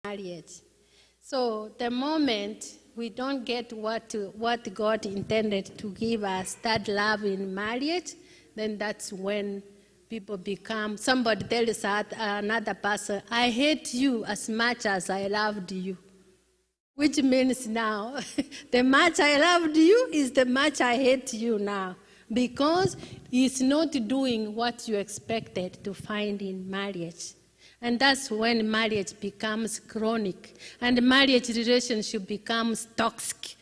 marriage. So the moment we don't get what God intended to give us, that love in marriage, then that's when people become, somebody tells another person, I hate you as much as I loved you. Which means now, the much I loved you is the much I hate you now. Because it's not doing what you expected to find in marriage. And that's when marriage becomes chronic. And marriage relationship becomes toxic.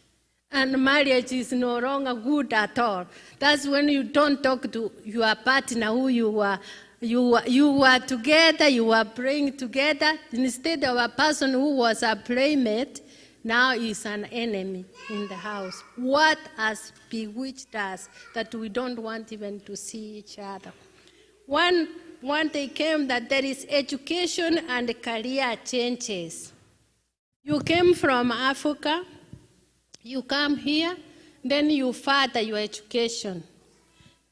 And marriage is no longer good at all. That's when you don't talk to your partner who you were together, you were praying together. Instead of a person who was a playmate, now is an enemy in the house. What has bewitched us that we don't want even to see each other? One day came that there is education and career changes. You came from Africa, you come here, then you further your education.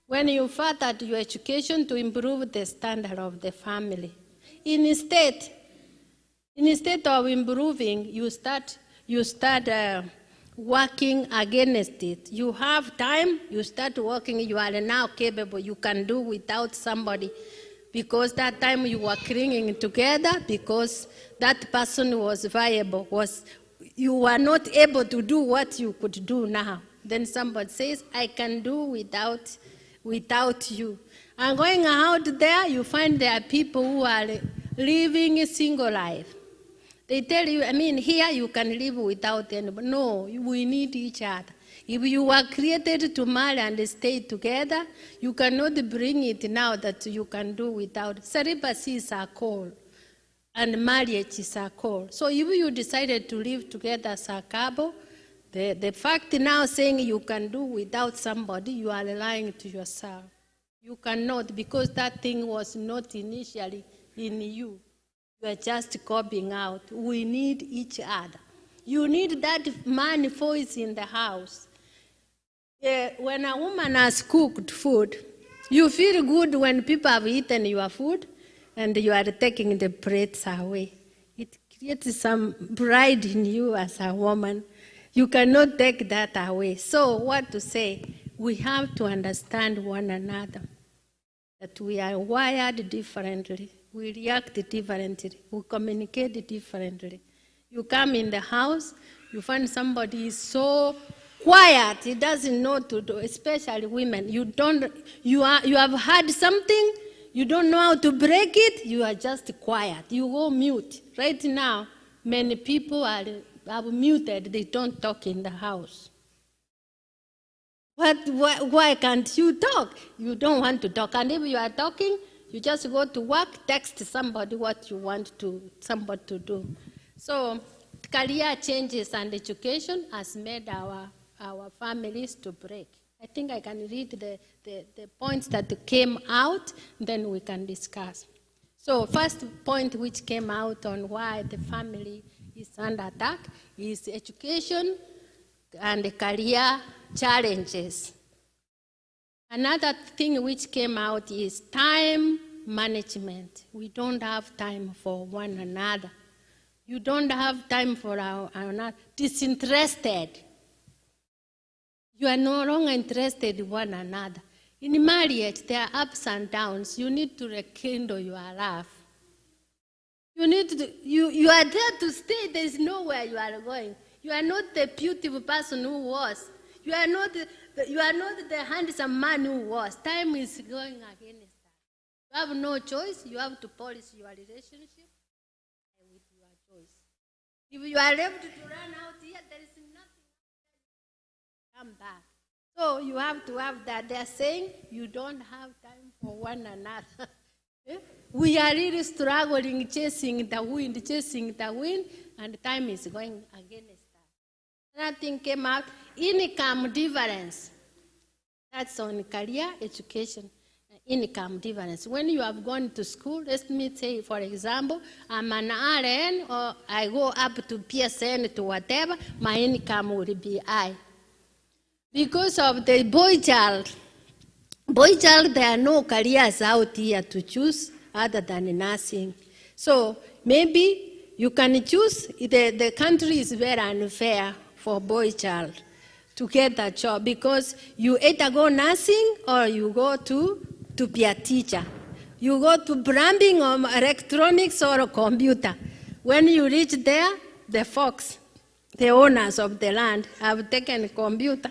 When you furthered your education to improve the standard of the family. Instead of improving, you start working against it. You have time, you start working, you are now capable, you can do without somebody. Because that time you were clinging together, because that person was viable, you were not able to do what you could do now. Then somebody says, I can do without you. And going out there, you find there are people who are living a single life. They tell you, here you can live without anybody. No, we need each other. If you were created to marry and stay together, you cannot bring it now that you can do without. Celibacy is a call, and marriage is a call. So if you decided to live together as a couple, the fact now saying you can do without somebody, you are lying to yourself. You cannot, because that thing was not initially in you. You are just copying out. We need each other. You need that man voice in the house. When a woman has cooked food, you feel good when people have eaten your food and you are taking the plates away. It creates some pride in you as a woman. You cannot take that away. So what to say? We have to understand one another, that we are wired differently. We react differently. We communicate differently. You come in the house, you find somebody is so quiet, he doesn't know to do, especially women. You have heard something, you don't know how to break it, you are just quiet. You go mute. Right now, many people are muted, they don't talk in the house. Why can't you talk? You don't want to talk. And if you are talking, you just go to work, text somebody what you want somebody to do. So career changes and education has made our families to break. I think I can read the points that came out, then we can discuss. So first point which came out on why the family is under attack is education and career challenges. Another thing which came out is time management. We don't have time for one another. You don't have time for another. Disinterested. You are no longer interested in one another. In marriage, there are ups and downs. You need to rekindle your love. You are there to stay. There is nowhere you are going. You are not the beautiful person who was. You are not the handsome man who was. Time is going against that. You have no choice. You have to polish your relationship with your choice. If you are left to run out here, there is nothing. Come back. So you have to have that. They are saying you don't have time for one another. We are really struggling, chasing the wind, and time is going against that. Another thing came out, income difference. That's on career, education, income difference. When you have gone to school, let me say, for example, I'm an RN, or I go up to PSN to whatever, my income will be high. Because of the boy child, there are no careers out here to choose other than nursing. So maybe you can choose. The country is very unfair for boy child to get a job because you either go nursing or you go to be a teacher. You go to plumbing or electronics or a computer. When you reach there, the folks, the owners of the land, have taken computer.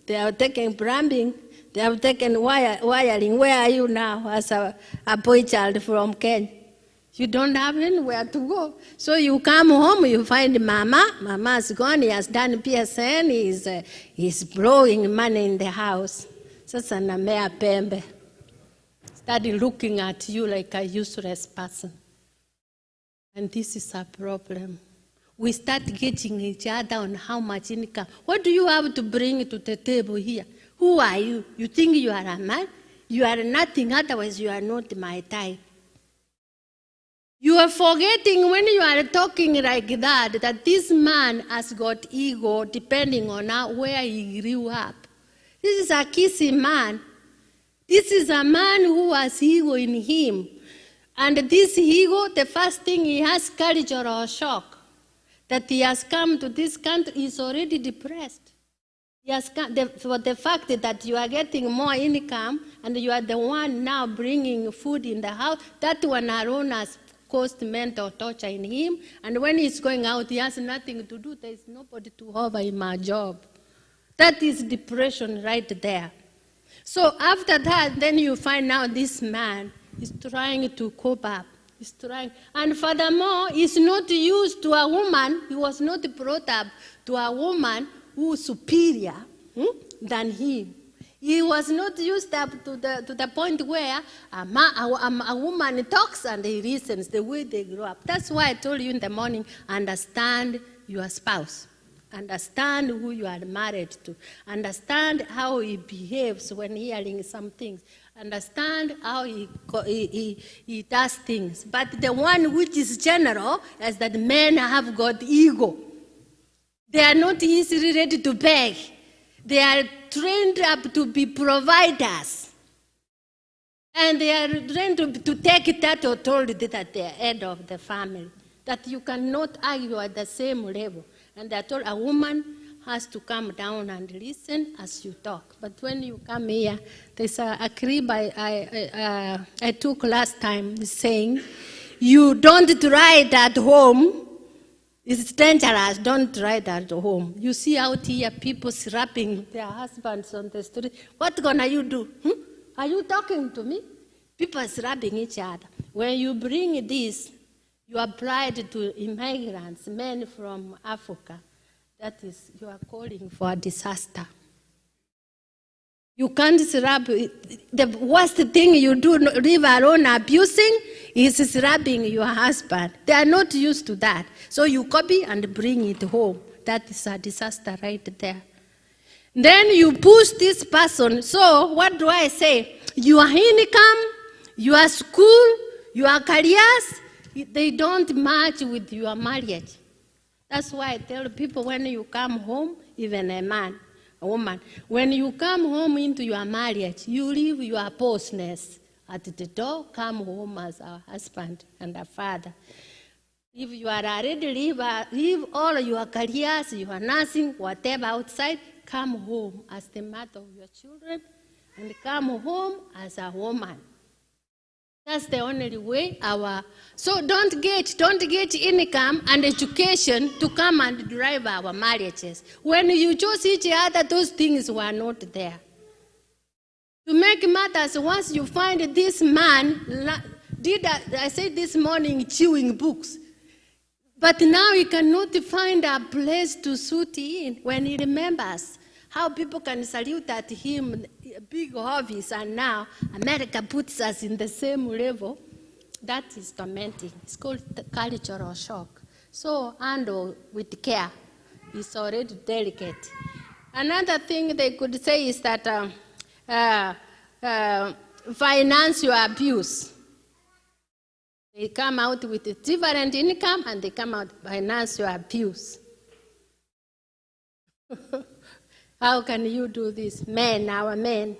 They have taken plumbing. They have taken wiring. Where are you now as a boy child from Kenya? You don't have anywhere to go. So you come home, you find Mama. Mama's gone. He has done PSN. He's blowing money in the house. Sasa namea pembe. Started looking at you like a useless person. And this is a problem. We start getting each other on how much income. What do you have to bring to the table here? Who are you? You think you are a man? You are nothing, otherwise you are not my type. You are forgetting when you are talking like that this man has got ego depending on where he grew up. This is a kissing man. This is a man who has ego in him. And this ego, the first thing he has cultural shock. That he has come to this country, he's already depressed. He has come, for the fact that you are getting more income and you are the one now bringing food in the house, that one alone has caused mental torture in him. And when he's going out, he has nothing to do. There is nobody to offer him a job. That is depression right there. So after that, then you find out this man is trying to cope up. He's trying. And furthermore, he's not used to a woman. He was not brought up to a woman who is superior than him. He was not used up to the point where a woman talks and he listens the way they grow up. That's why I told you in the morning, understand your spouse. Understand who you are married to. Understand how he behaves when hearing some things. Understand how he does things. But the one which is general is that men have got ego. They are not easily ready to beg. They are trained up to be providers. And they are trained to take that authority that they are head of the family. That you cannot argue at the same level. And I told a woman has to come down and listen as you talk. But when you come here, there's a clip I took last time saying, you don't try it at home. It's dangerous. Don't try it at home. You see out here people slapping their husbands on the street. What gonna you do? Are you talking to me? People slapping each other. When you bring this, you apply it to immigrants, men from Africa. That is, you are calling for a disaster. You can't slap. The worst thing you do, leave alone abusing, is slapping your husband. They are not used to that. So you copy and bring it home. That is a disaster right there. Then you push this person. So what do I say? Your income, your school, your careers, they don't match with your marriage. That's why I tell people when you come home, even a man, a woman, when you come home into your marriage, you leave your bossness at the door, come home as a husband and a father. If you are already leave all your careers, your nursing, whatever outside, come home as the mother of your children and come home as a woman. That's the only way so don't get income and education to come and drive our marriages. When you chose each other, those things were not there. To make matters, once you find this man, I said this morning, chewing books. But now he cannot find a place to suit in when he remembers how people can salute at him, big hobbies, and now America puts us in the same level. That is tormenting. It's called cultural shock. So handle with care. It's already delicate. Another thing they could say is that financial abuse. They come out with a different income and they come out financial abuse. How can you do this? Men, our men.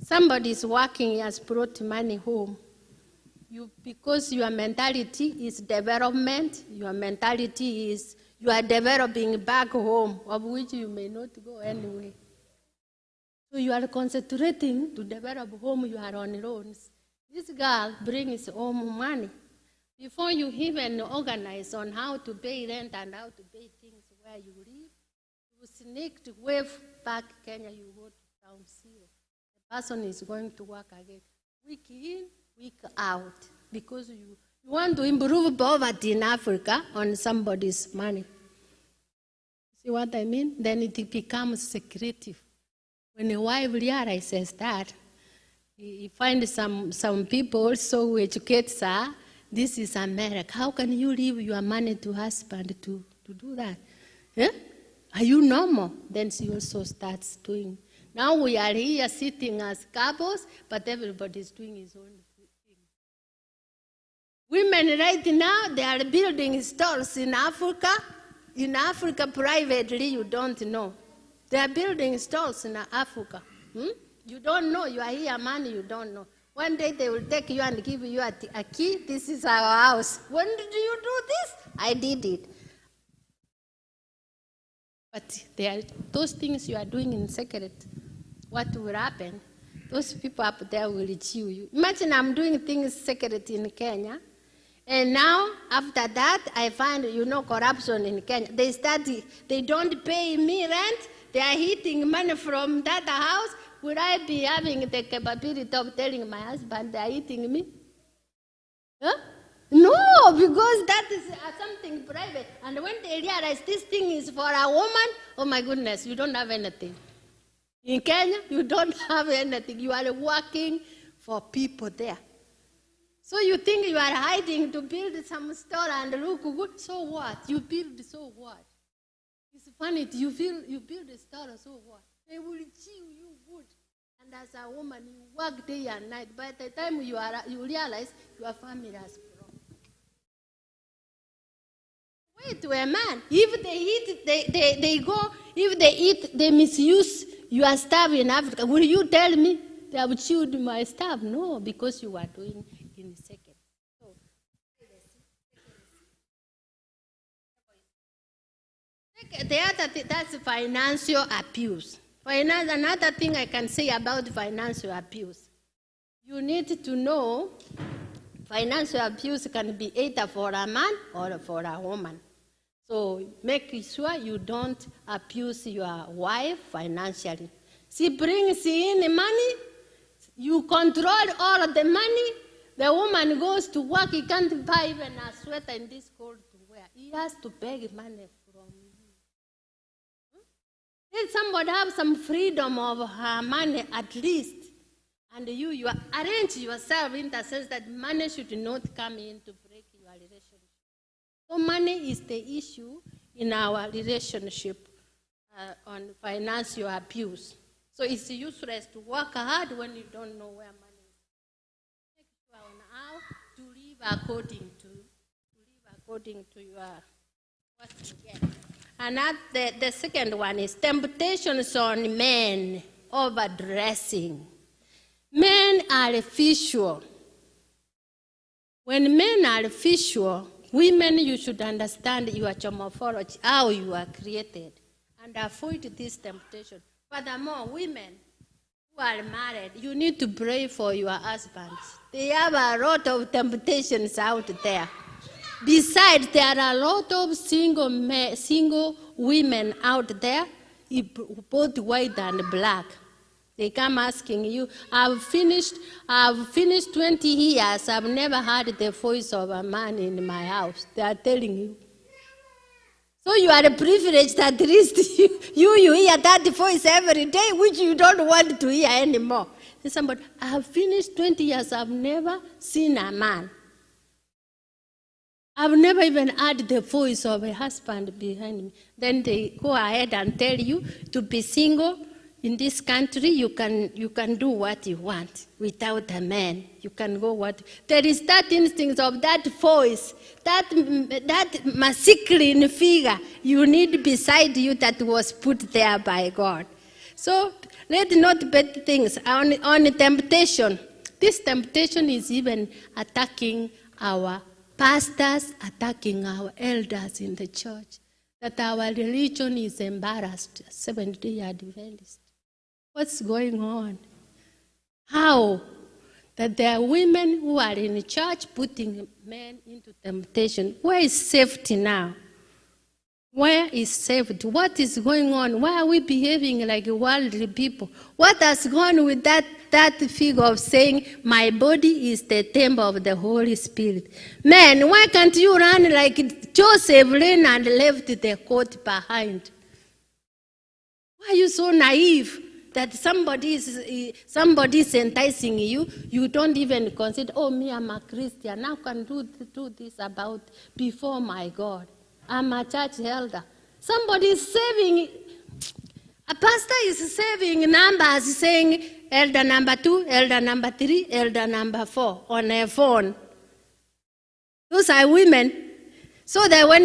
Somebody is working, he has brought money home. because your mentality is development, your mentality is you are developing back home, of which you may not go anyway. So you are concentrating to develop home, you are on loans. This girl brings home money. Before you even organize on how to pay rent and how to pay things where you live, you sneak to wave back Kenya, you go to ground zero. The person is going to work again. Week in, week out. Because you want to improve poverty in Africa on somebody's money. See what I mean? Then it becomes secretive. When a wife realizes that, he finds some people also who educate her. This is America. How can you leave your money to husband to do that? Yeah? Are you normal? Then she also starts doing. Now we are here sitting as couples, but everybody is doing his own thing. Women right now, they are building stores in Africa. In Africa, privately, you don't know. They are building stores in Africa. You don't know. You are here, man, you don't know. One day they will take you and give you a key. This is our house. When did you do this? I did it. But those things you are doing in secret, what will happen? Those people up there will chew you. Imagine I'm doing things secret in Kenya. And now, after that, I find, corruption in Kenya. They don't pay me rent. They are eating money from that house. Would I be having the capability of telling my husband they are eating me? Huh? No, because that is something private. And when they realize this thing is for a woman, oh my goodness, you don't have anything. In Kenya, you don't have anything. You are working for people there. So you think you are hiding to build some store and look good. So what? You build, so what? It's funny, you build a store, so what? They will chew you good. And as a woman, you work day and night. By the time you realize your family has grown. Wait to a man. If they eat, they go, if they eat, they misuse your stuff in Africa. Will you tell me they have chewed my stuff? No, because you are doing in second. So, the other thing, that's financial abuse. Another thing I can say about financial abuse. You need to know financial abuse can be either for a man or for a woman. So make sure you don't abuse your wife financially. She brings in money, you control all of the money. The woman goes to work, he can't buy even a sweater in this cold to wear. He has to beg money from you. Let somebody have some freedom of her money at least. And you arrange yourself in the sense that money should not come in to break your relationship. So money is the issue in our relationship on financial abuse. So it's useless to work hard when you don't know where money is. Make sure on how to live according to your what you get. And the second one is temptations on men, overdressing. Men are visual. When men are visual, women, you should understand your morphology, how you are created, and avoid this temptation. Furthermore, women who are married, you need to pray for your husbands. They have a lot of temptations out there. Besides, there are a lot of single women out there, both white and black. They come asking you, I've finished 20 years, I've never heard the voice of a man in my house. They are telling you. So you are privileged, at least you hear that voice every day, which you don't want to hear anymore. Somebody, I have finished 20 years, I've never seen a man. I've never even heard the voice of a husband behind me. Then they go ahead and tell you to be single. In this country, you can do what you want without a man. You can go what. There is that instinct of that voice, that masculine figure you need beside you that was put there by God. So let not bet things on temptation. This temptation is even attacking our pastors, attacking our elders in the church, that our religion is embarrassed, Seventh-day Adventist. What's going on? How? That there are women who are in church putting men into temptation. Where is safety now? Where is safety? What is going on? Why are we behaving like worldly people? What has gone with that figure of saying, my body is the temple of the Holy Spirit? Man, why can't you run like Joseph ran and left the coat behind? Why are you so naive that somebody is enticing you? You don't even consider, oh, me, I'm a Christian. Now can do this about before my God. I'm a church elder. Somebody is saving, a pastor is saving numbers, saying elder number 2, elder number 3, elder number 4 on a phone. Those are women. So that when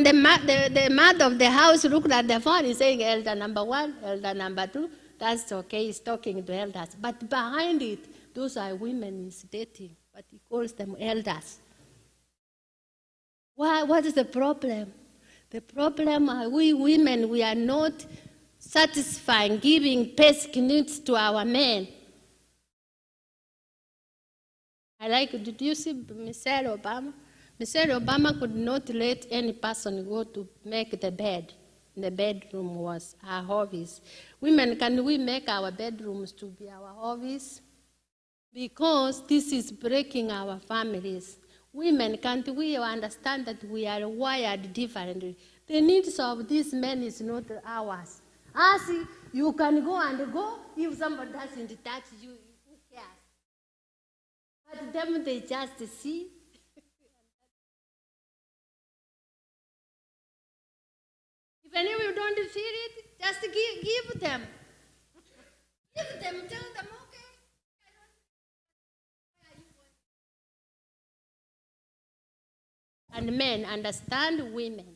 the mother of the house looked at the phone, he's saying elder number 1, elder number 2, that's okay, he's talking to elders. But behind it, those are women he's dating, but he calls them elders. Why? What is the problem? The problem are we women, we are not satisfying, giving basic needs to our men. Did you see Michelle Obama? Michelle Obama could not let any person go to make the bed. The bedroom was her hobbies. Women, can we make our bedrooms to be our hobbies? Because this is breaking our families. Women, can't we understand that we are wired differently? The needs of these men is not ours. As you can go and go, if somebody doesn't touch you, who cares? But them, they just see. Even if you don't feel it, just give them. Give them, tell them, okay. And men understand women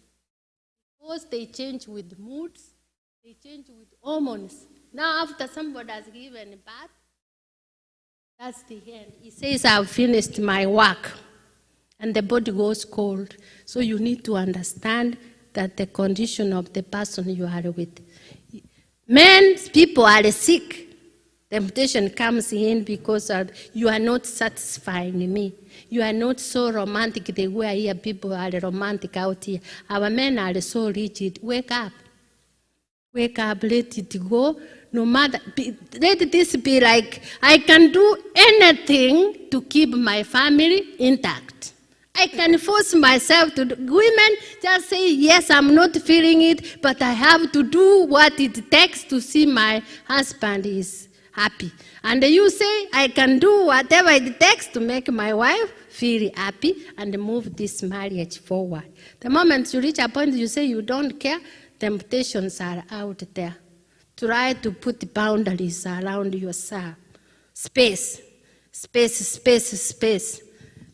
because they change with moods, they change with hormones. Now, after somebody has given birth, that's the end. He says, I've finished my work, and the body goes cold. So you need to understand that the condition of the person you are with. Men, people are sick. Temptation comes in because you are not satisfying me. You are not so romantic the way I hear people are romantic out here. Our men are so rigid. Wake up. Wake up, let it go. No matter, let this be like, I can do anything to keep my family intact. I can force myself to do. Women just say, yes, I'm not feeling it, but I have to do what it takes to see my husband is happy. And you say, I can do whatever it takes to make my wife feel happy and move this marriage forward. The moment you reach a point you say you don't care, temptations are out there. Try to put boundaries around yourself. Space.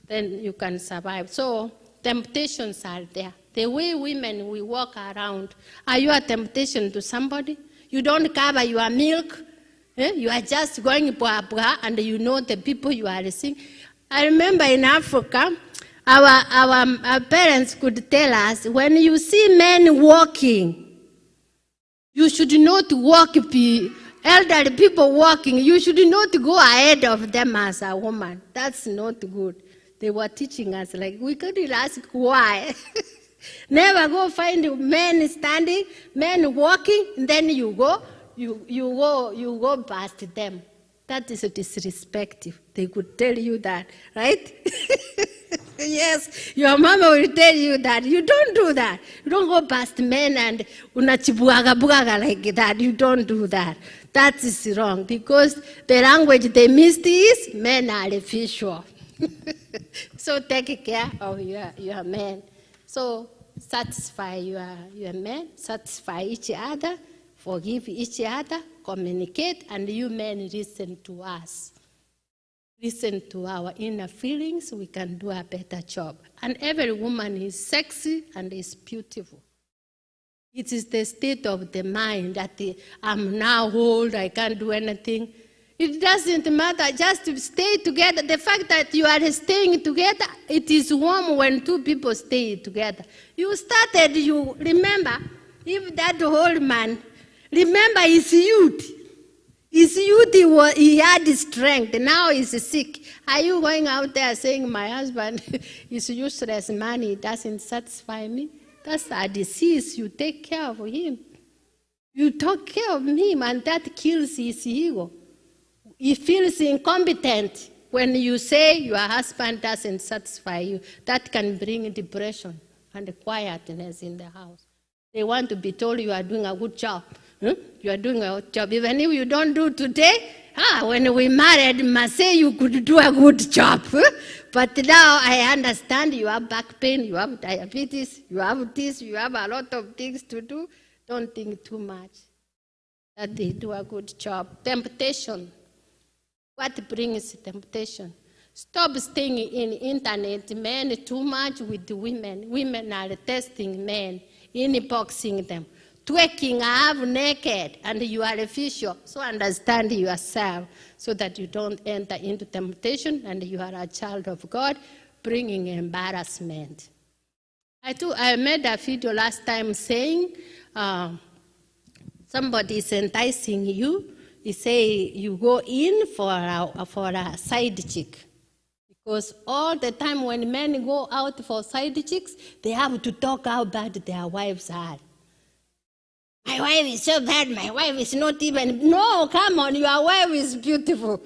Then you can survive. So temptations are there. The way women we walk around, are you a temptation to somebody? You don't cover your milk. You are just going blah, blah, and you know the people you are seeing. I remember in Africa, our parents could tell us, when you see men walking, you should not walk, elderly people walking, you should not go ahead of them as a woman. That's not good. They were teaching us, like, we couldn't ask why. Never go find men standing, men walking, and then you go past them. That is disrespectful. They could tell you that, right? Yes, your mama will tell you that. You don't do that. You don't go past men and unachibuaga like that. You don't do that. That is wrong, because the language they missed is men are visual. So take care of your men. So satisfy your men, satisfy each other, forgive each other, communicate, and you men listen to us. Listen to our inner feelings, we can do a better job. And every woman is sexy and is beautiful. It is the state of the mind that I'm now old, I can't do anything. It doesn't matter, just to stay together. The fact that you are staying together, it is warm when two people stay together. You started, you remember, if that old man, remember his youth. His youth, he had strength. Now he's sick. Are you going out there saying, my husband is useless, money doesn't satisfy me? That's a disease. You take care of him. You take care of him, and that kills his ego. He feels incompetent when you say your husband doesn't satisfy you. That can bring depression and quietness in the house. They want to be told you are doing a good job. You are doing a good job. Even if you don't do today, when we married, must say you could do a good job. But now I understand you have back pain, you have diabetes, you have this, you have a lot of things to do. Don't think too much that they do a good job. Temptation. What brings temptation? Stop staying in internet, men too much with women. Women are testing men, inboxing them, twerking half naked, and you are official. So understand yourself so that you don't enter into temptation and you are a child of God, bringing embarrassment. I made a video last time saying somebody is enticing you. He say you go in for a side chick. Because all the time when men go out for side chicks, they have to talk how bad their wives are. My wife is so bad, my wife is not even, no, come on, your wife is beautiful.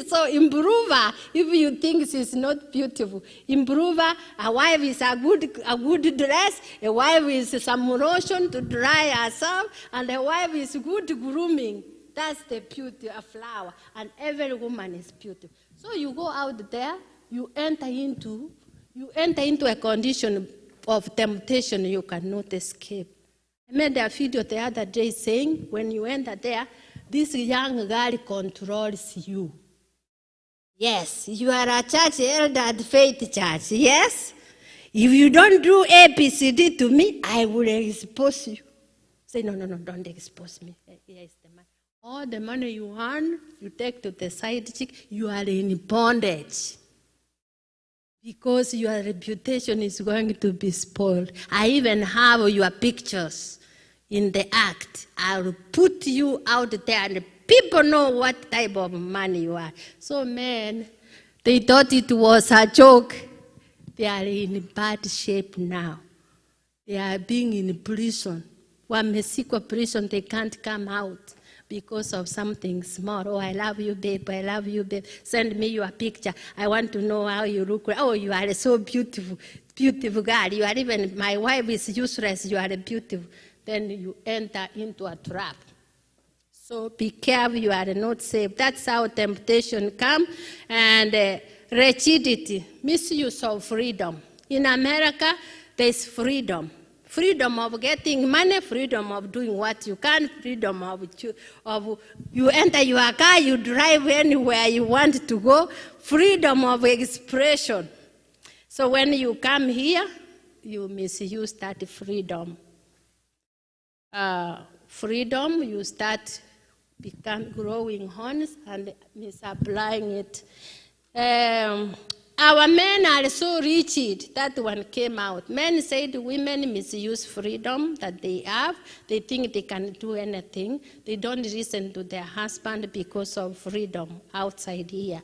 So improve her if you think she's not beautiful. Improve her, a wife is a good dress, a wife is some lotion to dry herself, and a wife is good grooming. That's the beauty of flower, and every woman is beautiful. So you go out there, you enter into a condition of temptation you cannot escape. I made a video the other day saying, when you enter there, this young girl controls you. Yes, you are a church elder at Faith Church, yes? If you don't do ABCD to me, I will expose you. Say, no, don't expose me. Here is the money. All the money you earn, you take to the side chick, you are in bondage. Because your reputation is going to be spoiled. I even have your pictures in the act. I'll put you out there and people know what type of man you are. So men, they thought it was a joke. They are in bad shape now. They are being in prison. Wamesikwa prison, they can't come out because of something small. Oh, I love you, babe. I love you, babe. Send me your picture. I want to know how you look. Oh, you are so beautiful. Beautiful girl. You are even, my wife is useless. You are beautiful. Then you enter into a trap. So be careful. You are not safe. That's how temptation comes. And rigidity, misuse of freedom. In America, there's freedom. Freedom of getting money, freedom of doing what you can, freedom of you enter your car, you drive anywhere you want to go, freedom of expression. So when you come here, you misuse that freedom. Freedom, you start growing horns and misapplying it. Our men are so rigid. That one came out. Men said women misuse freedom that they have. They think they can do anything. They don't listen to their husband because of freedom outside here.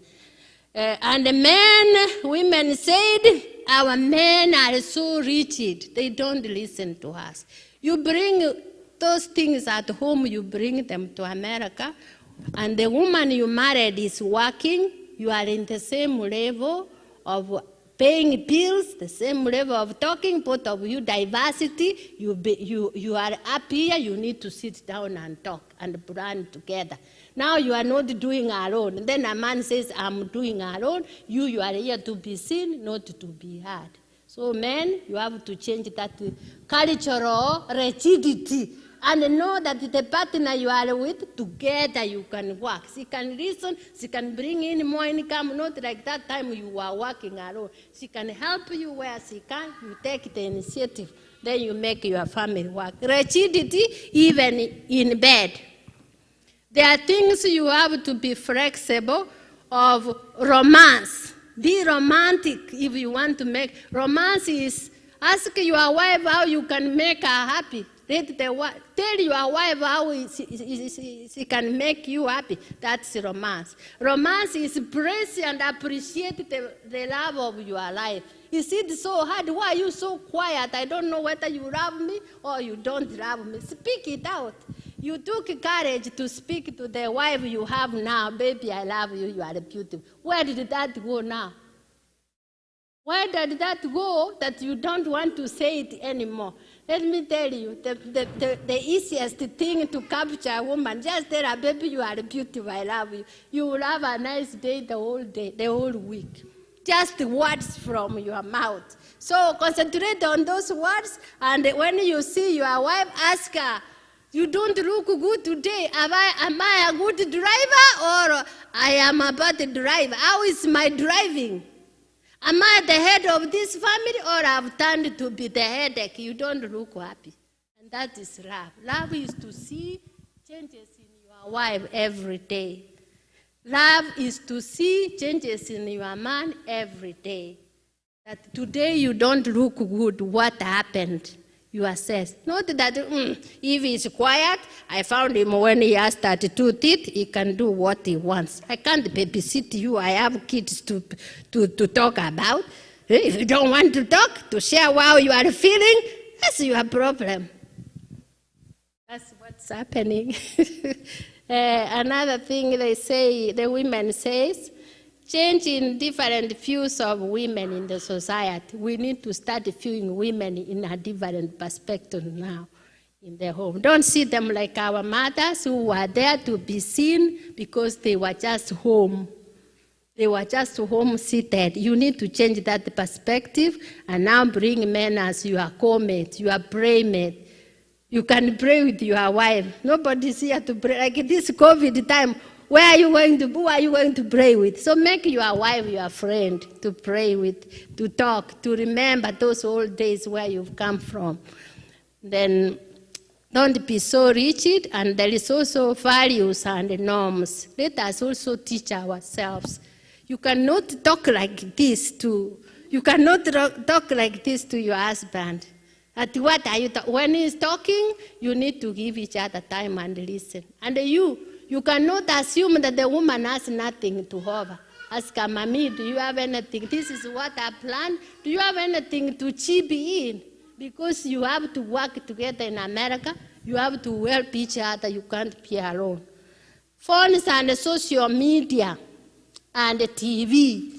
And the women said, our men are so rigid. They don't listen to us. You bring those things at home, you bring them to America, and the woman you married is working. You are in the same level of paying bills, the same level of talking, both of you, diversity, you are up here, you need to sit down and talk and plan together. Now you are not doing alone. Then a man says, I'm doing alone. You are here to be seen, not to be heard. So men, you have to change that cultural rigidity and know that the partner you are with, together you can work. She can listen, she can bring in more income, not like that time you were working alone. She can help you where she can, you take the initiative, then you make your family work. Rigidity, even in bed. There are things you have to be flexible of romance. Be romantic if you want to make. Romance is ask your wife how you can make her happy. Tell your wife how she can make you happy. That's romance. Romance is praise and appreciate the love of your life. Is it so hard? Why are you so quiet? I don't know whether you love me or you don't love me. Speak it out. You took courage to speak to the wife you have now. Baby, I love you. You are beautiful. Where did that go now? Where did that go that you don't want to say it anymore? Let me tell you, the easiest thing to capture a woman, just tell her, baby, you are beautiful, I love you. You will have a nice day, the whole week. Just words from your mouth. So concentrate on those words, and when you see your wife, ask her, you don't look good today. Am I a good driver, or I am a bad driver? How is my driving? Am I the head of this family, or I've turned to be the headache? You don't look happy. And that is love. Love is to see changes in your wife every day. Love is to see changes in your man every day. That today you don't look good, what happened? You assess. Not that if he's quiet, I found him when he has 32 teeth, he can do what he wants. I can't babysit you. I have kids to talk about. If you don't want to talk, to share how you are feeling, that's your problem. That's what's happening. Another thing they say, the women says, change in different views of women in the society. We need to start viewing women in a different perspective now in the home. Don't see them like our mothers who were there to be seen because they were just home. They were just home seated. You need to change that perspective and now bring men as your co-mate, your playmate. You can pray with your wife. Nobody's here to pray. Like this COVID time, who are you going to pray with? So make your wife your friend to pray with, to talk, to remember those old days where you've come from. Then don't be so rigid, and there is also values and norms. Let us also teach ourselves. You cannot talk like this to your husband. At what are you when he's talking, you need to give each other time and listen. And you cannot assume that the woman has nothing to offer. Ask her, Mommy, do you have anything? This is what I planned. Do you have anything to chip in? Because you have to work together in America. You have to help each other. You can't be alone. Phones and social media and the TV.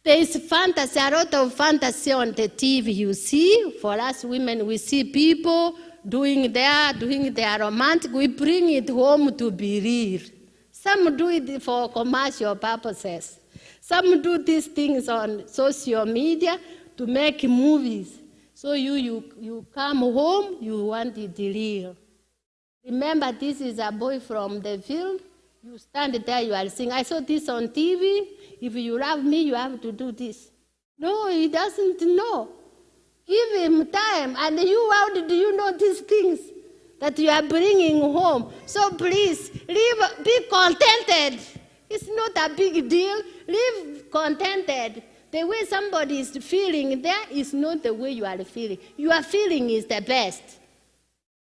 There is fantasy, a lot of fantasy on the TV, you see. For us women, we see people doing their romantic. We bring it home to be real. Some do it for commercial purposes. Some do these things on social media to make movies. So you come home, you want it real. Remember, this is a boy from the field. You stand there, you are saying, I saw this on TV. If you love me, you have to do this. No, he doesn't know. Give him time. And you, how do you know these things that you are bringing home? So please, be contented. It's not a big deal. Live contented. The way somebody is feeling there is not the way you are feeling. Your feeling is the best.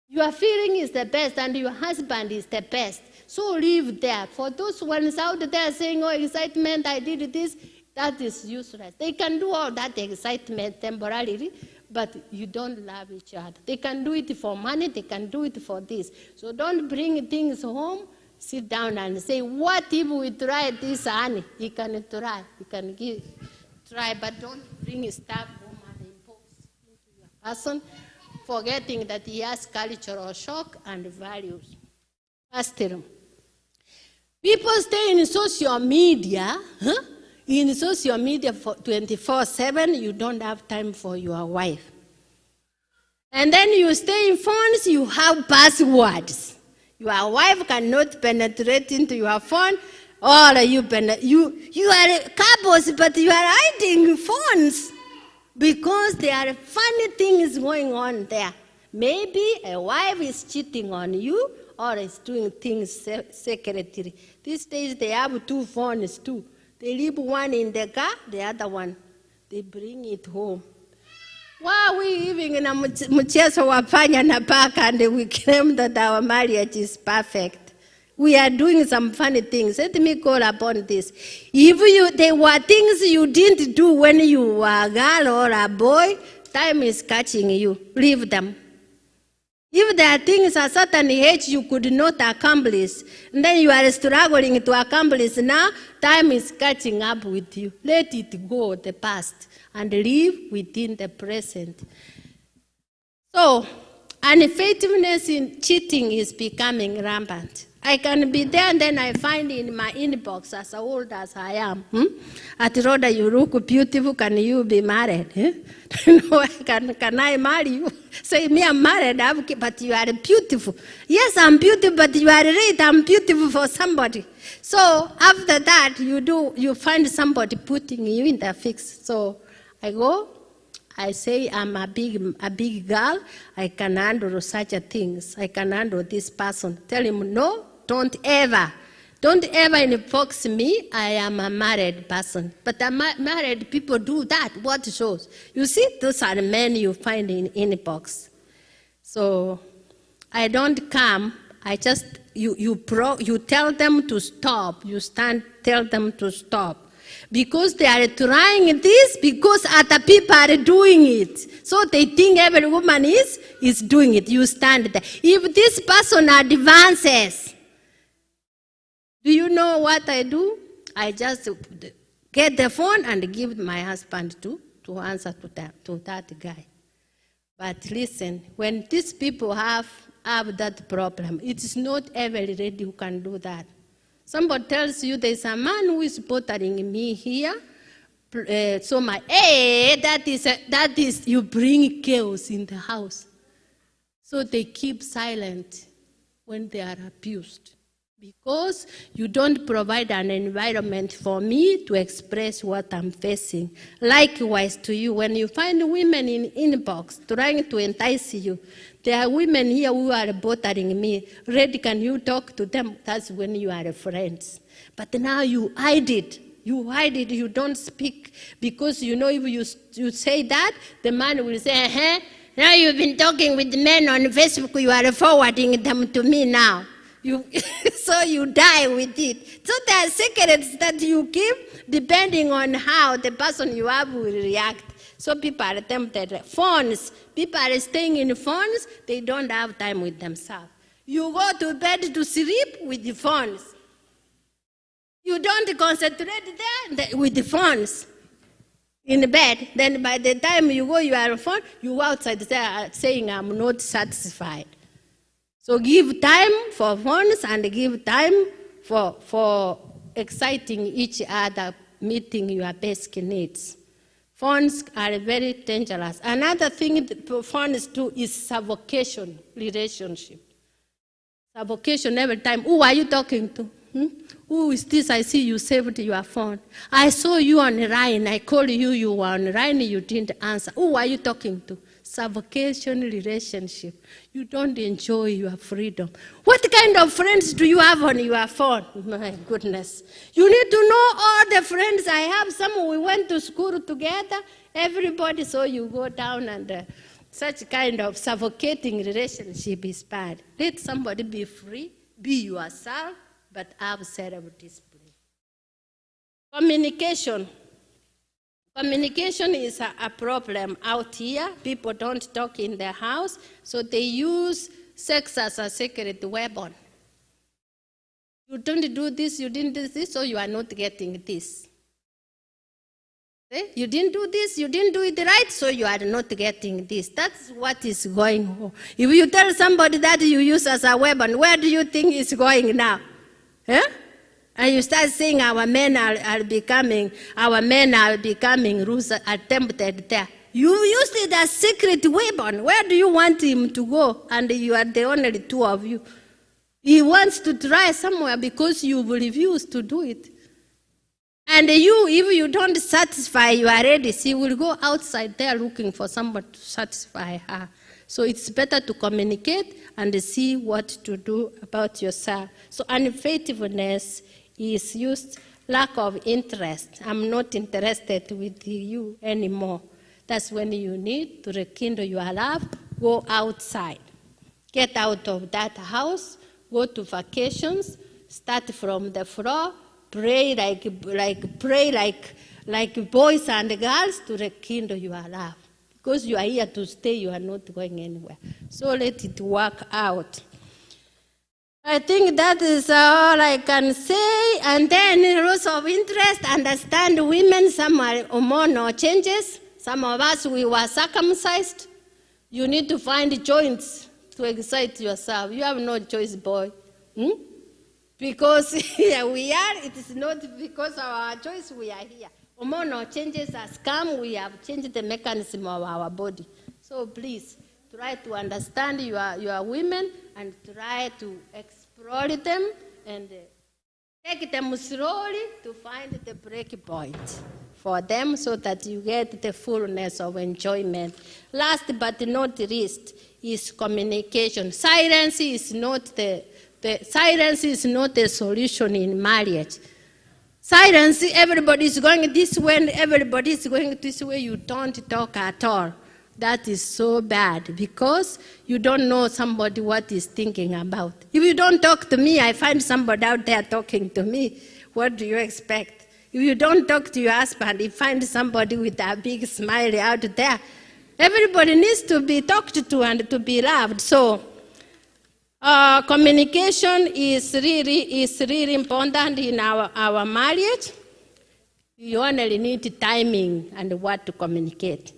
Your feeling is the best, and your husband is the best. So live there. For those ones out there saying, oh, excitement, I did this, that is useless. They can do all that excitement temporarily, but you don't love each other. They can do it for money, they can do it for this. So don't bring things home, sit down and say, what if we try this, honey? You can try, you can try, but don't bring stuff home and impose into your person, forgetting that he has cultural shock and values. Pastor, people stay in social media, in social media for 24/7, you don't have time for your wife. And then you stay in phones, you have passwords. Your wife cannot penetrate into your phone, or you are couples, but you are hiding phones because there are funny things going on there. Maybe a wife is cheating on you or is doing things secretly. These days they have 2 phones too. They leave one in the car, the other one, they bring it home. Why are we living in a mchezo wa panya na paka and we claim that our marriage is perfect? We are doing some funny things. Let me call upon this. If there were things you didn't do when you were a girl or a boy, time is catching you. Leave them. If there are things at a certain age you could not accomplish, and then you are struggling to accomplish now, time is catching up with you. Let it go, the past, and live within the present. So, unfaithfulness in cheating is becoming rampant. I can be there and then I find in my inbox, as old as I am, at Rhoda, you look beautiful, can you be married? No, can I marry you? Say, me, I'm married, but you are beautiful. Yes, I'm beautiful, but you are right, I'm beautiful for somebody. So after that, you find somebody putting you in the fix. So I go, I say, I'm a big girl, I can handle such a things. I can handle this person. Tell him, no, don't ever inbox me, I am a married person. But the married people do that, what shows? You see, those are the men you find in inbox. So I don't come, I just, you tell them to stop, tell them to stop. Because they are trying this, because other people are doing it. So they think every woman is doing it. You stand there. If this person advances, do you know what I do? I just get the phone and give my husband to answer to that guy. But listen, when these people have that problem, it is not every lady who can do that. Somebody tells you there's a man who is bothering me here. So that is you bring chaos in the house. So they keep silent when they are abused. Because you don't provide an environment for me to express what I'm facing. Likewise to you, when you find women in inbox trying to entice you, there are women here who are bothering me. Red, can you talk to them? That's when you are friends. But now you hide it. You don't speak. Because you know if you say that, the man will say, now you've been talking with men on Facebook, you are forwarding them to me now. So you die with it. So there are secrets that you keep depending on how the person you have will react. So people are tempted. Phones. People are staying in phones. They don't have time with themselves. You go to bed to sleep with the phones. You don't concentrate there with the phones in bed. Then by the time you go, you are on phone, you go outside there saying, I'm not satisfied. So give time for phones and give time for exciting each other, meeting your basic needs. Phones are very dangerous. Another thing phones do is suffocation relationship. Suffocation every time. Who are you talking to? Who is this? I see you saved your phone. I saw you online. I called you. You were online. You didn't answer. Who are you talking to? Suffocation relationship. You don't enjoy your freedom. What kind of friends do you have on your phone? My goodness. You need to know all the friends I have. Some we went to school together. Everybody, so you go down and such kind of suffocating relationship is bad. Let somebody be free, be yourself, but have self-discipline. Communication. Communication is a problem out here. People don't talk in their house, so they use sex as a secret weapon. You don't do this, you didn't do this, so you are not getting this. You didn't do this, you didn't do it right, so you are not getting this. That's what is going on. If you tell somebody that you use as a weapon, where do you think it's going now? And you start saying our men are becoming rules are tempted there. You used it as secret weapon. Where do you want him to go? And you are the only two of you. He wants to try somewhere because you refuse to do it. And if you don't satisfy your ladies, he will go outside there looking for somebody to satisfy her. So it's better to communicate and see what to do about yourself. So unfaithfulness is used lack of interest. I'm not interested with you anymore. That's when you need to rekindle your love. Go outside. Get out of that house. Go to vacations. Start from the floor. Pray like boys and girls to rekindle your love. Because you are here to stay, you are not going anywhere. So let it work out. I think that is all I can say. And then rules of interest, understand women, some are hormonal changes. Some of us, we were circumcised. You need to find joints to excite yourself. You have no choice, boy. Because here we are, it is not because of our choice we are here. Hormonal changes has come, we have changed the mechanism of our body. So please, try to understand your women and try to explore them and take them slowly to find the break point for them so that you get the fullness of enjoyment. Last but not least is communication. Silence is not the solution in marriage. Silence, everybody is going this way and everybody is going this way, you don't talk at all. That is so bad because you don't know somebody what is thinking about. If you don't talk to me, I find somebody out there talking to me. What do you expect? If you don't talk to your husband, you find somebody with a big smile out there. Everybody needs to be talked to and to be loved. So communication is really important in our marriage. You only need timing and what to communicate.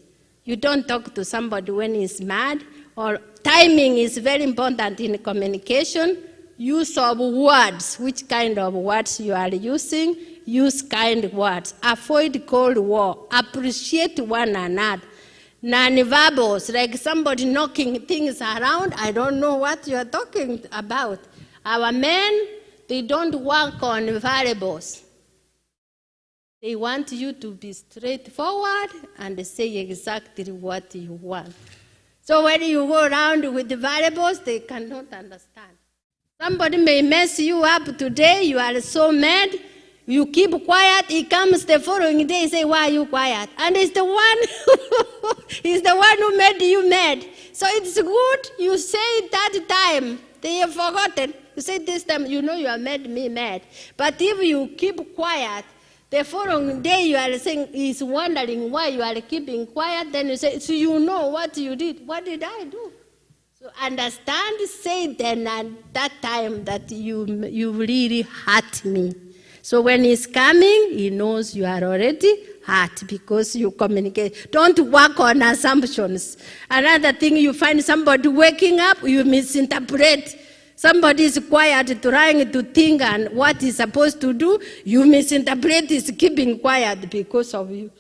You don't talk to somebody when he's mad, or timing is very important in communication. Use of words, which kind of words you are using, use kind words. Avoid cold war, appreciate one another. Non-verbals, like somebody knocking things around, I don't know what you're talking about. Our men, they don't work on variables. They want you to be straightforward and say exactly what you want. So when you go around with the variables, they cannot understand. Somebody may mess you up today, you are so mad, you keep quiet, he comes the following day, say, why are you quiet? And it's the one who made you mad. So it's good you say that time, they have forgotten. You say this time, you know you have made me mad. But if you keep quiet, the following day you are saying, he's wondering why you are keeping quiet, then you say, so you know what you did. What did I do? So understand, say then at that time that you really hurt me. So when he's coming, he knows you are already hurt because you communicate. Don't work on assumptions. Another thing, you find somebody waking up, you misinterpret. Somebody is quiet, trying to think and what he's supposed to do, you misinterpret, is keeping quiet because of you.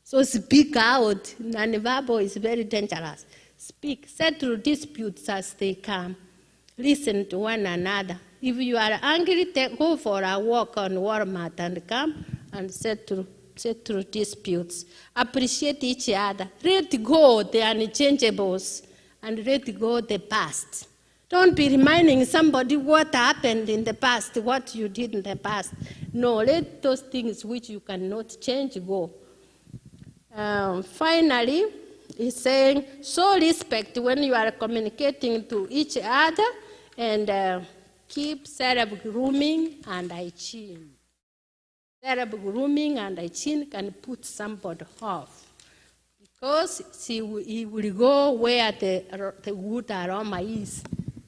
So speak out. Non-verbal is very dangerous. Speak. Settle disputes as they come. Listen to one another. If you are angry, go for a walk on Walmart and come and settle disputes. Appreciate each other. Let go the unchangeables and let go the past. Don't be reminding somebody what happened in the past, what you did in the past. No, let those things which you cannot change go. Finally, he's saying, show respect when you are communicating to each other and keep self-grooming and hygiene. Self-grooming and hygiene can put somebody off because he will go where the good aroma is.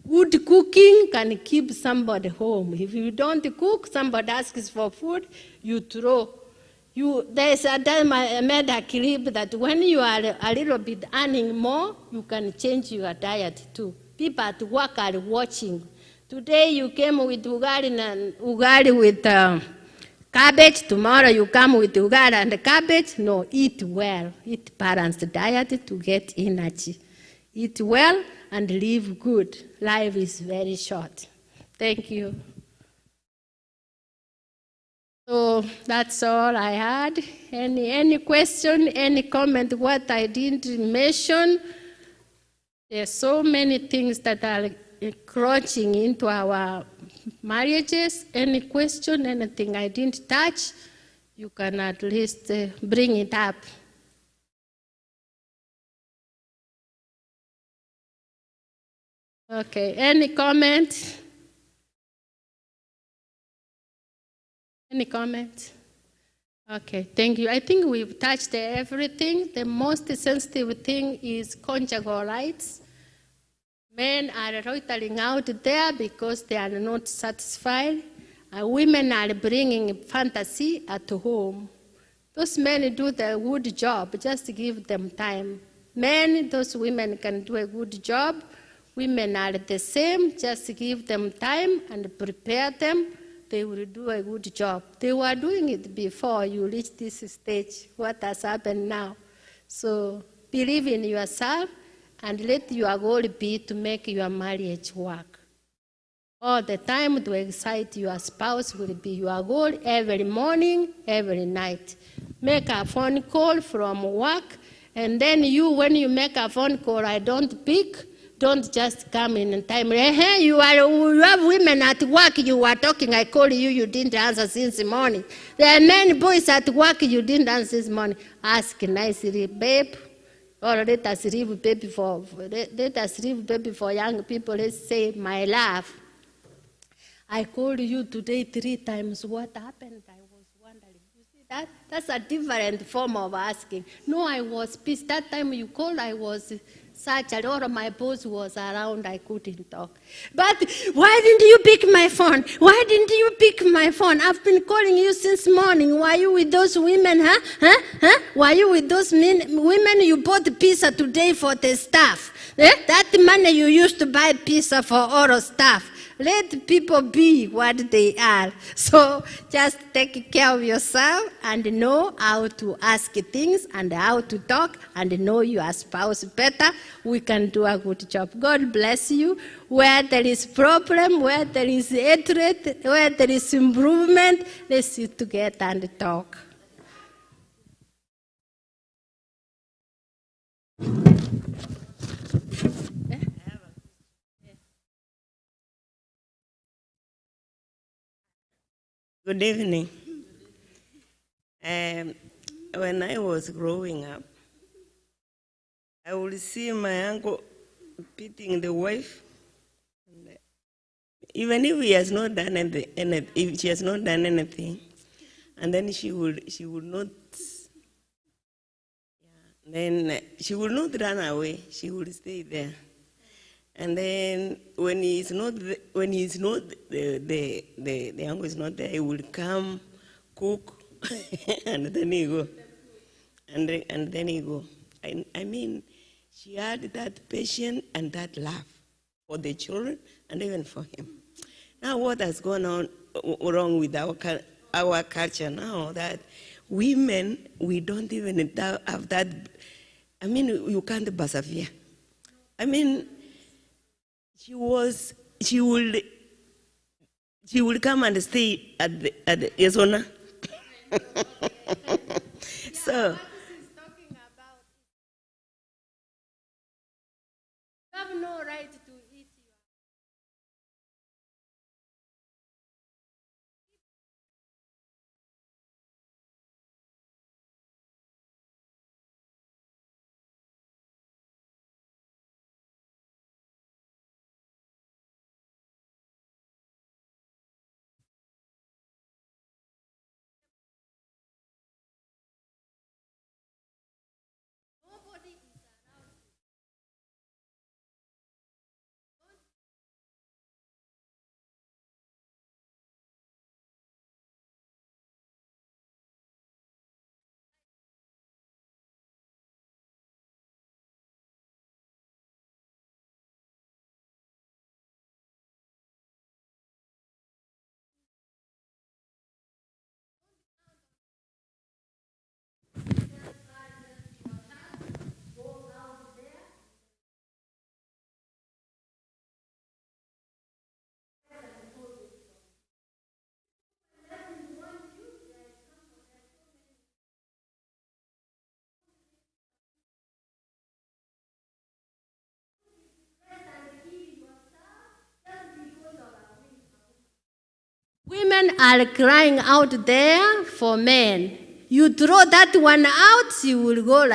Good cooking can keep somebody home. If you don't cook, somebody asks for food, you throw. There's a time I made a clip that when you are a little bit earning more, you can change your diet too. People at work are watching. Today you came with ugali with cabbage. Tomorrow you come with ugali and cabbage. No, eat well. Eat balanced diet to get energy. Eat well and live good. Life is very short. Thank you. So that's all I had. Any question, any comment, what I didn't mention? There's so many things that are encroaching into our marriages. Any question, anything I didn't touch, you can at least bring it up. Okay, any comment? Any comment? Okay, thank you. I think we've touched everything. The most sensitive thing is conjugal rights. Men are loitering out there because they are not satisfied. Women are bringing fantasy at home. Those men do the good job, just give them time. Men, those women can do a good job. Women are the same, just give them time and prepare them. They will do a good job. They were doing it before you reach this stage. What has happened now? So believe in yourself and let your goal be to make your marriage work. All the time to excite your spouse will be your goal every morning, every night. Make a phone call from work, and then you, when you make a phone call, I don't pick. Don't just come in time. Hey, you have women at work, you were talking, I called you, you didn't answer since the morning. There are many boys at work, you didn't answer this morning. Ask nicely, babe, or let us leave baby for young people. Let's say, my love, I called you today 3 times. What happened? I was wondering. You see that? That's a different form of asking. No, I was pissed. That time you called, I was such a lot of my boss was around, I couldn't talk. But why didn't you pick my phone? Why didn't you pick my phone? I've been calling you since morning. Were you with those women, huh? Were you with those women? You bought pizza today for the staff. That money you used to buy pizza for all staff. Let people be what they are. So just take care of yourself and know how to ask things and how to talk and know your spouse better. We can do a good job. God bless you. Where there is problem, where there is hatred, where there is improvement, let's sit together and talk. Good evening. When I was growing up, I would see my uncle beating the wife. Even if he has not done anything, if she has not done anything, and then she would not. Then she would not run away. She would stay there. And then when the uncle is not there, he would come, cook, and then he go. And then he go. I mean, she had that patience and that love for the children and even for him. Now what has gone on wrong with our culture now that women, we don't even have that, I mean, you can't persevere. I mean, she would come and stay at the Yesona. So you have no right to eat your nobody is women are crying out there for men. You throw that one out, it will go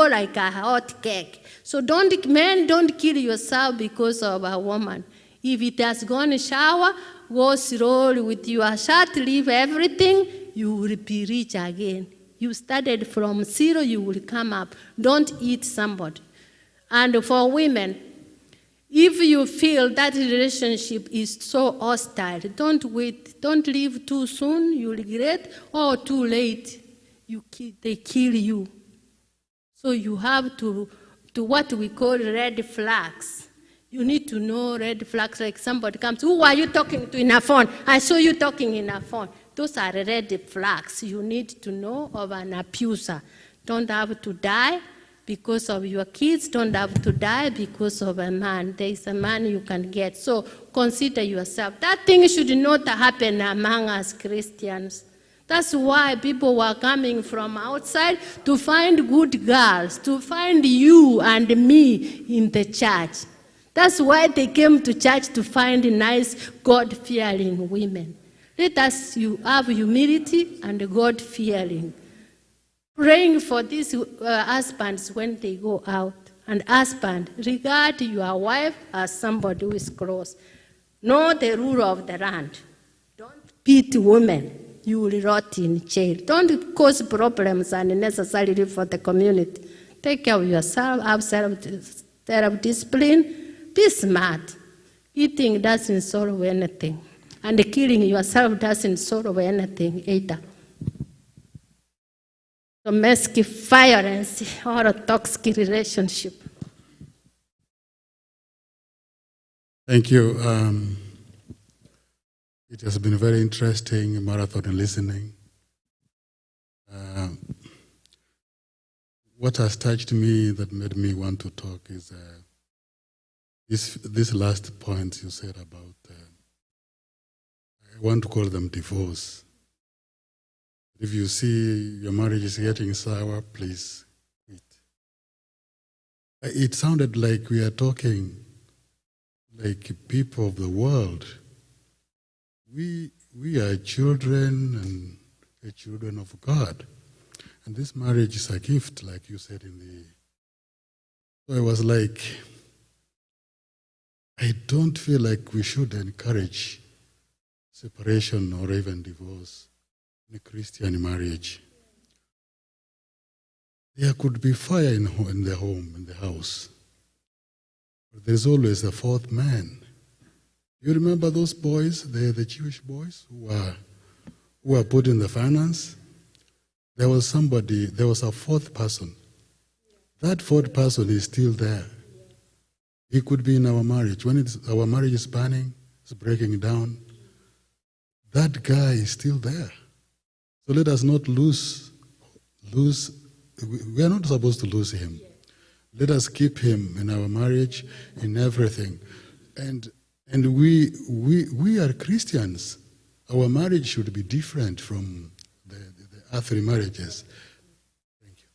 like a hot cake. So men, don't kill yourself because of a woman. If it has gone shower, go slowly with your shirt, leave everything, you will be rich again. You started from zero, you will come up. Don't eat somebody. And for women, if you feel that relationship is so hostile, don't wait. Don't leave too soon, you regret, or too late, they kill you. So you have to what we call red flags. You need to know red flags, like somebody comes, who are you talking to in a phone? I saw you talking in a phone. Those are red flags you need to know of an abuser. Don't have to die because of your kids. Don't have to die because of a man. There is a man you can get. So consider yourself. That thing should not happen among us Christians. That's why people were coming from outside to find good girls, to find you and me in the church. That's why they came to church, to find nice, God-fearing women. Let us have humility and God-fearing. Praying for these husbands when they go out. And husband, regard your wife as somebody who is close. Know the rule of the land. Don't beat women. You will rot in jail. Don't cause problems unnecessarily for the community. Take care of yourself, have self-discipline. Be smart. Eating doesn't solve anything. And killing yourself doesn't solve anything either. Domestic violence or a toxic relationship. Thank you. It has been a very interesting marathon and listening. What has touched me that made me want to talk is this last point you said about, I want to call them divorce. If you see your marriage is getting sour, please quit. It sounded like we are talking like people of the world. We are children and the children of God. And this marriage is a gift, like you said in the... So I was like, I don't feel like we should encourage separation or even divorce in a Christian marriage. There could be fire in the home, in the house. But there's always a fourth man. You remember those boys, the Jewish boys who were put in the furnace? There was a fourth person. That fourth person is still there. He could be in our marriage. When our marriage is burning, it's breaking down, that guy is still there. So let us not lose. We are not supposed to lose him. Let us keep him in our marriage, in everything. And we are Christians. Our marriage should be different from the earthly marriages. Thank you.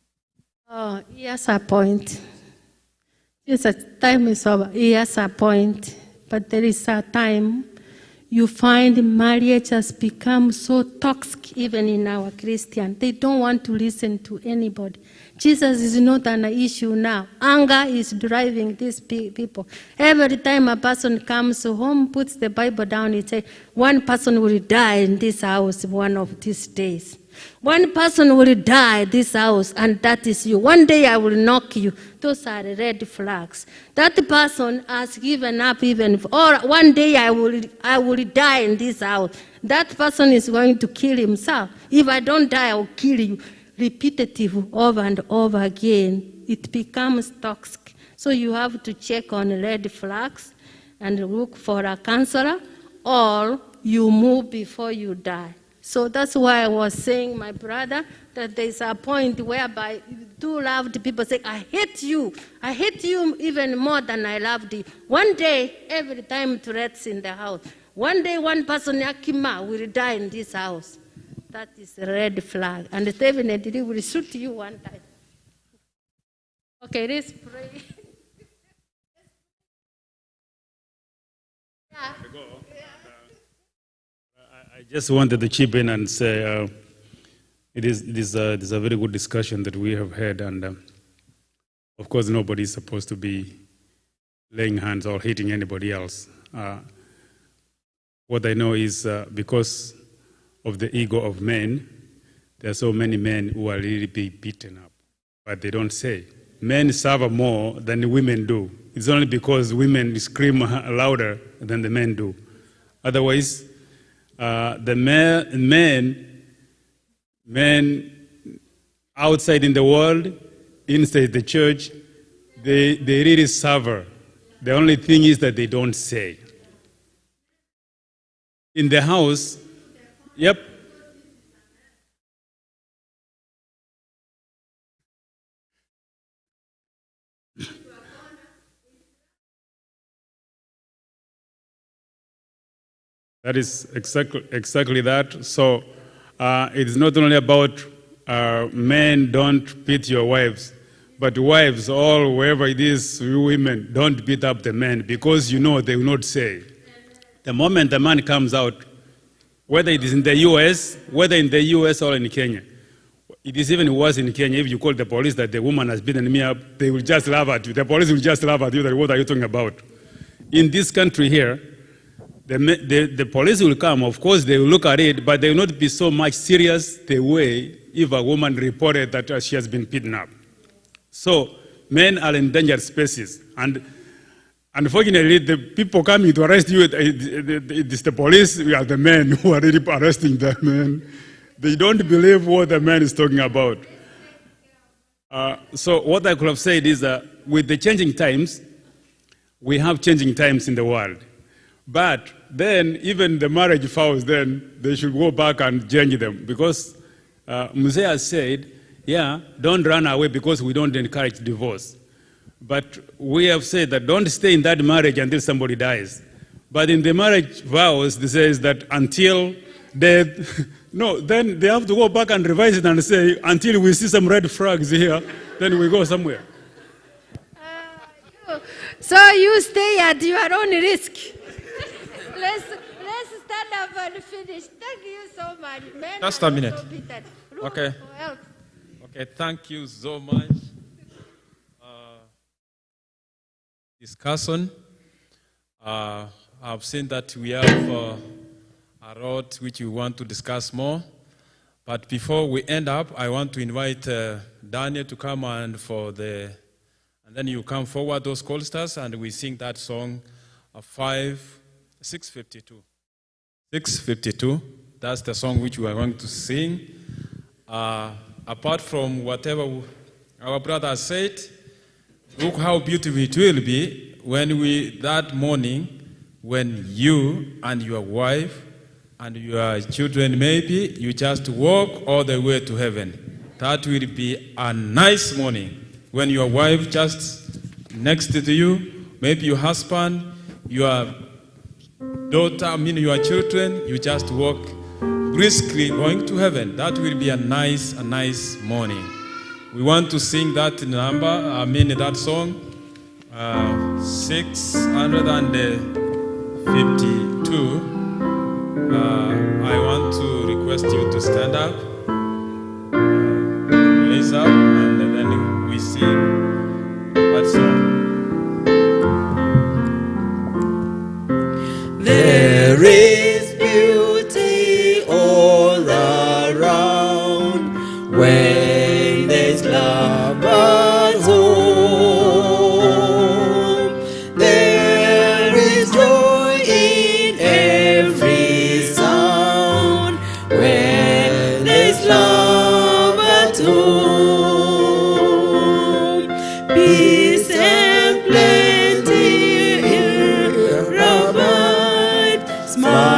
Oh, he has a point. Yes, time is over. He has a point. But there is a time you find marriage has become so toxic, even in our Christian. They don't want to listen to anybody. Jesus is not an issue now. Anger is driving these people. Every time a person comes home, puts the Bible down, he says, one person will die in this house one of these days. One person will die in this house, and that is you. One day I will knock you. Those are red flags. That person has given up even, or one day I will die in this house. That person is going to kill himself. If I don't die, I will kill you. Repetitive over and over again. It becomes toxic. So you have to check on red flags and look for a counselor, or you move before you die. So that's why I was saying, my brother, that there's a point whereby two loved people say, I hate you even more than I loved you. One day, every time threats in the house. One day, one person, Yakima, will die in this house. That is a red flag. And definitely will shoot you one time. Okay, let's pray. Yeah. I just wanted to chip in and say it is a very good discussion that we have had, and of course nobody is supposed to be laying hands or hitting anybody else. What I know is because of the ego of men, there are so many men who are really being beaten up, but they don't say. Men suffer more than the women do. It's only because women scream louder than the men do. Otherwise, the men outside in the world, inside the church, they really suffer. The only thing is that they don't say. In the house, yep. That is exactly that. So it is not only about men don't beat your wives, but wives, all wherever it is, you women, don't beat up the men because you know they will not say. The moment the man comes out, whether it is in the US, whether in the US or in Kenya, it is even worse in Kenya. If you call the police that the woman has beaten me up, they will just laugh at you. The police will just laugh at you. That, what are you talking about? In this country here, the police will come. Of course, they will look at it, but they will not be so much serious the way if a woman reported that she has been beaten up. So men are endangered species, and unfortunately, the people coming to arrest you, it is the police, we are the men who are really arresting the men. They don't believe what the man is talking about. So what I could have said is that with the changing times, we have changing times in the world. But then even the marriage vows, then they should go back and change them. Because Muse has said, yeah, don't run away because we don't encourage divorce. But we have said that don't stay in that marriage until somebody dies. But in the marriage vows, it says that until death, no, then they have to go back and revise it and say, until we see some red flags here, then we go somewhere. So you stay at your own risk. Let's stand up and finish. Thank you so much. Men just a minute. So okay. Okay, thank you so much. Discussion. I've seen that we have a lot which we want to discuss more. But before we end up, I want to invite Daniel to come and then you come forward those choristers and we sing that song 652. 652. That's the song which we are going to sing. Apart from whatever our brother said, look how beautiful it will be when that morning, when you and your wife and your children, maybe you just walk all the way to heaven. That will be a nice morning. When your wife just next to you, maybe your husband, your daughter, your children, you just walk briskly going to heaven. That will be a nice morning. We want to sing that number, that song, 652. I want to request you to stand up, raise up, and then we sing that song. There is beauty all around when there's lovers home. There is joy in every sound when there's love at home. Peace and plenty here abide. Smile.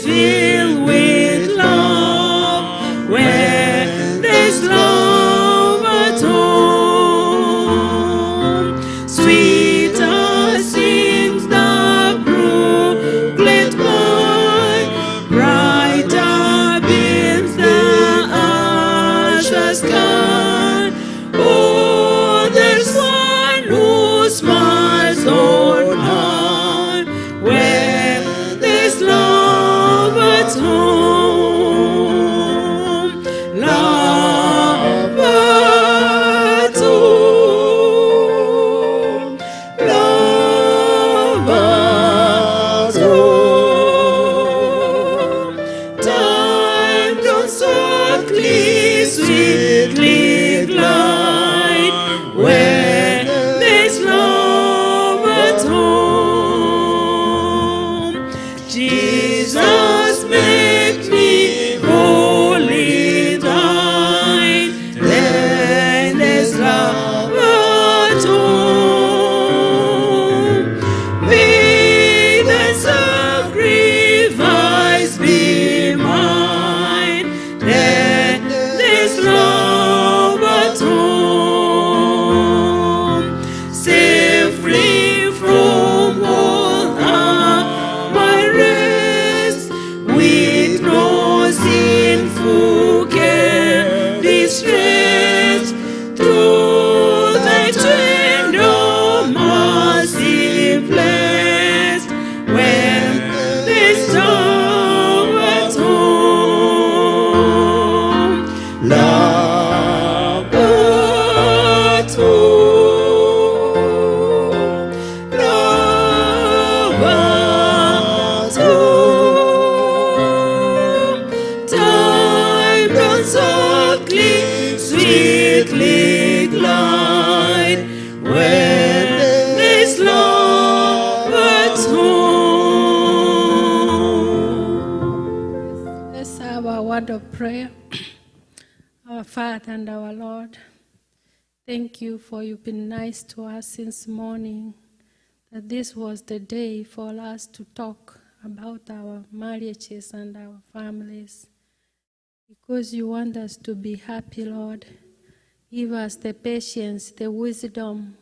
filled with love, where there's love at home. Sweeter seems the brooklet by, brighter beams the azure sky. Oh, there's one who smiles on high, where there's love at home. Love at home. Love at home. Time goes softly, sweetly glide, where there's love at home. Jesus, make me wholly thine, then there's love at home. May the sacrifice be mine, then there's love at home. Set free from all my rest, with no sinful care distress, through thy tender mercy blessed, when there's love at home. Love at home. Love at home. Time runs softly, sweetly glide, when there's love at home. Let's have a word of prayer. Our Father and our Lord, thank you for you've been nice to us since morning, that this was the day for us to talk about our marriages and our families. Because you want us to be happy, Lord, give us the patience, the wisdom,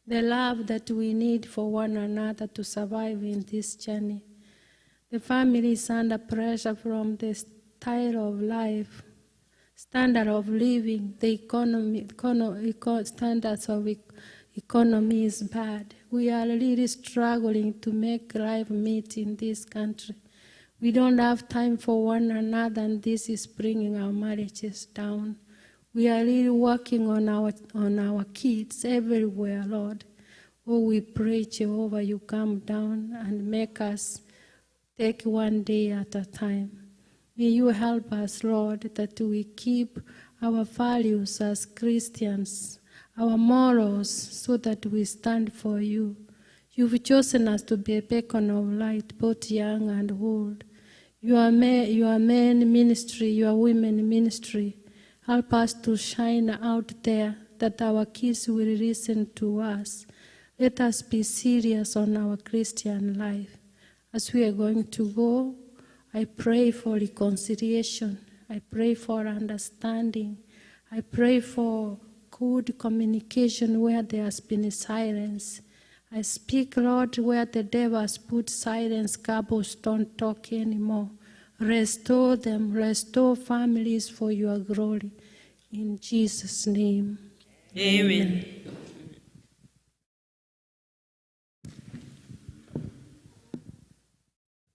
the love that we need for one another to survive in this journey. The family is under pressure from the style of life, standard of living, the standards of economy is bad. We are really struggling to make life meet in this country. We don't have time for one another, and this is bringing our marriages down. We are really working on our kids everywhere, Lord. Oh, we pray, Jehovah, you come down and make us take one day at a time. May you help us, Lord, that we keep our values as Christians, our morals, so that we stand for you. You've chosen us to be a beacon of light, both young and old. Your men ministry, your women ministry, help us to shine out there, that our kids will listen to us. Let us be serious on our Christian life. As we are going to go, I pray for reconciliation. I pray for understanding. I pray for good communication where there has been silence. I speak, Lord, where the devil has put silence, couples don't talk anymore. Restore them, restore families for your glory. In Jesus' name. Amen.